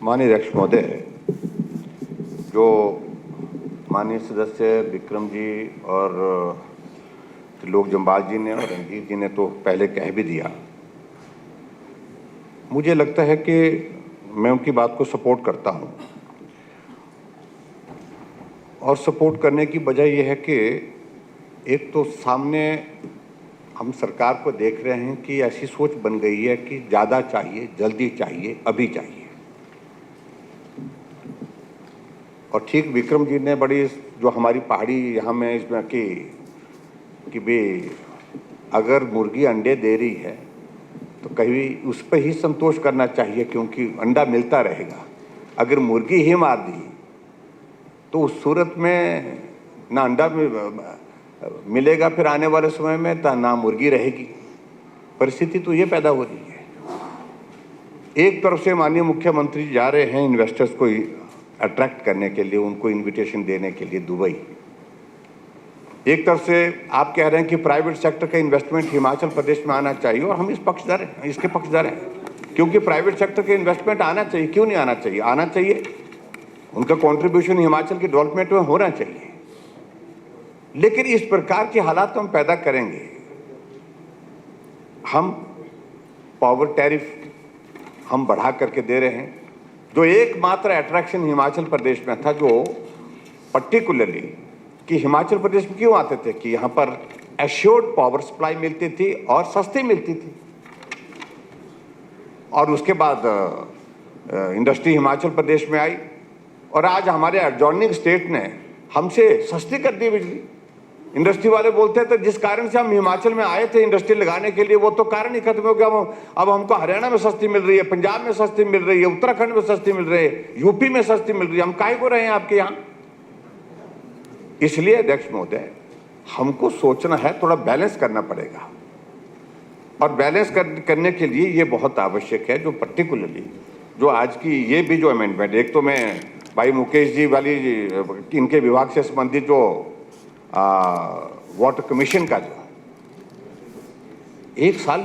माननीय अध्यक्ष महोदय, जो माननीय सदस्य विक्रम जी और त्रिलोक जम्वाल जी ने और रंजीत जी ने तो पहले कह भी दिया। मुझे लगता है कि मैं उनकी बात को सपोर्ट करता हूं, और सपोर्ट करने की वजह यह है कि एक तो सामने हम सरकार को देख रहे हैं कि ऐसी सोच बन गई है कि ज़्यादा चाहिए, जल्दी चाहिए, अभी चाहिए। और ठीक विक्रम जी ने बड़ी जो हमारी पहाड़ी यहाँ में इसमें कि भाई अगर मुर्गी अंडे दे रही है तो कहीं उस पर ही संतोष करना चाहिए, क्योंकि अंडा मिलता रहेगा। अगर मुर्गी ही मार दी तो उस सूरत में ना अंडा मिलेगा फिर आने वाले समय में, ना मुर्गी रहेगी। परिस्थिति तो ये पैदा हो रही है। एक तरफ से माननीय मुख्यमंत्री जा रहे हैं इन्वेस्टर्स को अट्रैक्ट करने के लिए, उनको इनविटेशन देने के लिए दुबई। एक तरफ से आप कह रहे हैं कि प्राइवेट सेक्टर का इन्वेस्टमेंट हिमाचल प्रदेश में आना चाहिए, और हम इसके पक्षधर हैं, क्योंकि प्राइवेट सेक्टर के इन्वेस्टमेंट आना चाहिए। क्यों नहीं आना चाहिए? आना चाहिए। उनका कंट्रीब्यूशन हिमाचल के डेवलपमेंट में होना चाहिए। लेकिन इस प्रकार के हालात हम पैदा करेंगे। हम पावर टैरिफ हम बढ़ा करके दे रहे हैं। जो एकमात्र अट्रैक्शन हिमाचल प्रदेश में था, जो पर्टिकुलरली कि हिमाचल प्रदेश में क्यों आते थे, कि यहाँ पर एश्योर्ड पावर सप्लाई मिलती थी और सस्ती मिलती थी। और उसके बाद इंडस्ट्री हिमाचल प्रदेश में आई, और आज हमारे एडजॉइनिंग स्टेट ने हमसे सस्ती कर दी बिजली। इंडस्ट्री वाले बोलते थे जिस कारण से हम हिमाचल में आए थे इंडस्ट्री लगाने के लिए, वो तो कारण ही खत्म हो गया। अब हमको हरियाणा में सस्ती मिल रही है, पंजाब में सस्ती मिल रही है, उत्तराखंड में सस्ती मिल रही है, यूपी में सस्ती मिल रही है। हम काहे को रहे हैं आपके यहाँ? इसलिए अध्यक्ष महोदय, हमको सोचना है, थोड़ा बैलेंस करना पड़ेगा। और बैलेंस करने के लिए ये बहुत आवश्यक है, जो पर्टिकुलरली जो आज की ये भी जो अमेंडमेंट, एक तो मैं भाई मुकेश जी वाली इनके विभाग से संबंधित जो वाटर कमीशन का जो एक साल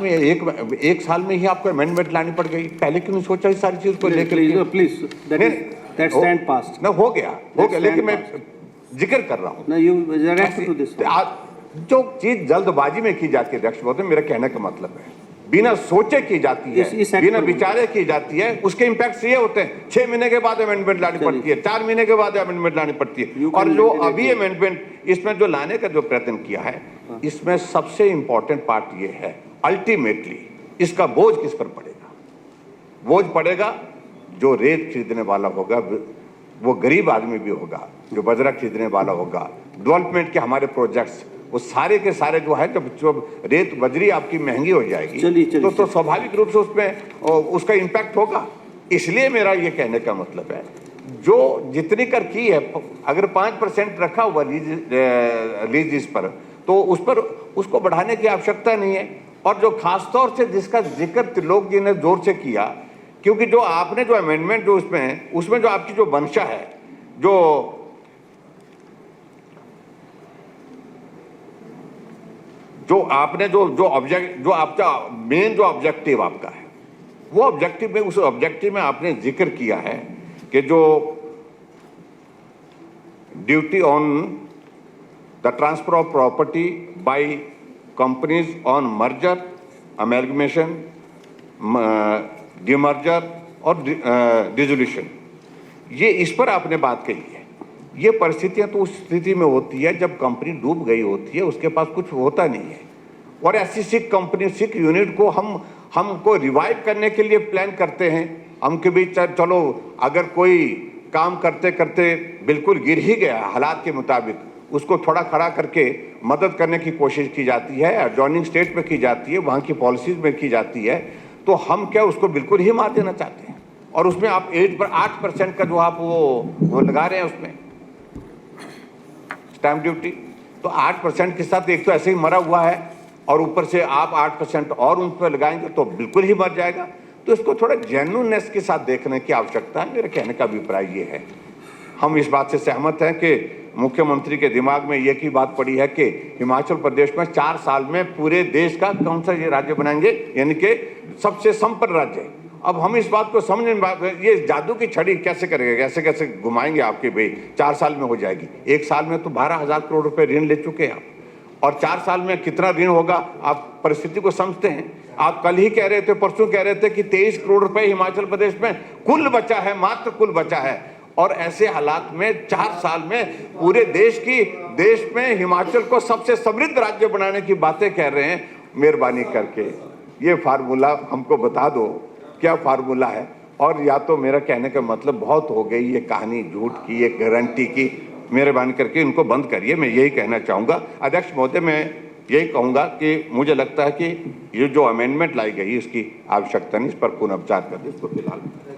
में ही आपको अमेंडमेंट लानी पड़ गई। पहले क्यों नहीं सोचा इस सारी चीज को लेकर? प्लीज दैट स्टैंड पास्ट ना हो गया, लेकिन मैं जिक्र कर रहा हूँ जो चीज जल्दबाजी में की जाती है अध्यक्ष महोदय, मेरा कहने का मतलब है बिना सोचे की जाती है, बिना विचारे की जाती है, उसके इम्पैक्ट ये होते हैं। 6 महीने के बाद अमेंडमेंट लानी पड़ती है, 4 महीने के बाद अमेंडमेंट लानी पड़ती है। और जो अभी अमेंडमेंट इसमें जो लाने का जो प्रयत्न किया है, इसमें सबसे इंपॉर्टेंट पार्ट ये है, अल्टीमेटली इसका बोझ किस पर पड़ेगा? बोझ पड़ेगा जो रेत खरीदने वाला होगा, वो गरीब आदमी भी होगा, जो बजरा खरीदने वाला होगा। डेवलपमेंट के हमारे प्रोजेक्ट्स वो सारे के सारे जो है, जब रेत बजरी आपकी महंगी हो जाएगी तो स्वाभाविक रूप से उसमें उसका इम्पैक्ट होगा। इसलिए मेरा ये कहने का मतलब है, जो जितनी कर की है, अगर 5% रखा हुआ लीज इस पर, तो उस पर उसको बढ़ाने की आवश्यकता नहीं है। और जो खासतौर से जिसका जिक्र त्रिलोक जी ने जोर से किया, क्योंकि जो आपने जो अमेंडमेंट जो उसमें जो आपकी जो मंशा है, जो आपने जो आपका मेन जो ऑब्जेक्टिव आपका है, वो ऑब्जेक्टिव में, उस ऑब्जेक्टिव में आपने जिक्र किया है कि जो duty on the transfer of property by companies on merger, amalgamation, demerger और डिसोल्यूशन, ये इस पर आपने बात कही है। ये परिस्थितियां तो उस स्थिति में होती है जब कंपनी डूब गई होती है, उसके पास कुछ होता नहीं है। और ऐसी सिख यूनिट को हमको रिवाइव करने के लिए प्लान करते हैं। हम के बीच चलो, अगर कोई काम करते करते बिल्कुल गिर ही गया हालात के मुताबिक, उसको थोड़ा खड़ा करके मदद करने की कोशिश की जाती है, एडजॉइनिंग स्टेट में की जाती है, वहाँ की पॉलिसीज में की जाती है। तो हम क्या उसको बिल्कुल ही मार देना चाहते हैं? और उसमें आप 8% का जो आप वो लगा रहे हैं उसमें स्टैम्प ड्यूटी, तो 8% के साथ एक तो ऐसे ही मरा हुआ है, और ऊपर से आप 8% और उन पर लगाएंगे तो बिल्कुल ही मर जाएगा। तो इसको थोड़ा जेन्युइननेस के साथ देखने की आवश्यकता है। मेरे कहने का अभिप्राय ये है, हम इस बात से सहमत हैं कि मुख्यमंत्री के दिमाग में ये की बात पड़ी है कि हिमाचल प्रदेश में 4 साल में पूरे देश का कौन सा ये राज्य बनाएंगे, यानी कि सबसे संपन्न राज्य है। अब हम इस बात को समझ नहीं, ये जादू की छड़ी कैसे करेंगे, कैसे कैसे घुमाएंगे आपके भाई 4 साल में हो जाएगी। 1 साल में तो 12,000 करोड़ रुपए ऋण ले चुके हैं आप, और 4 साल में कितना ऋण होगा आप परिस्थिति को समझते हैं। आप कल ही कह रहे थे, परसों कह रहे थे कि 23 करोड़ रुपए हिमाचल प्रदेश में कुल बचा है, मात्र कुल बचा है। और ऐसे हालात में 4 साल में पूरे देश में हिमाचल को सबसे समृद्ध राज्य बनाने की बातें कह रहे हैं। मेहरबानी करके ये फार्मूला हमको बता दो, क्या फार्मूला है। और या तो मेरा कहने का मतलब बहुत हो गई ये कहानी झूठ की, ये गारंटी की, मेहरबानी करके इनको बंद करिए। मैं यही कहना चाहूँगा। अध्यक्ष महोदय, मैं यही कहूँगा कि मुझे लगता है कि ये जो अमेंडमेंट लाई गई इसकी आवश्यकता नहीं, इस पर पुनर्विचार कर दे इसको फिलहाल।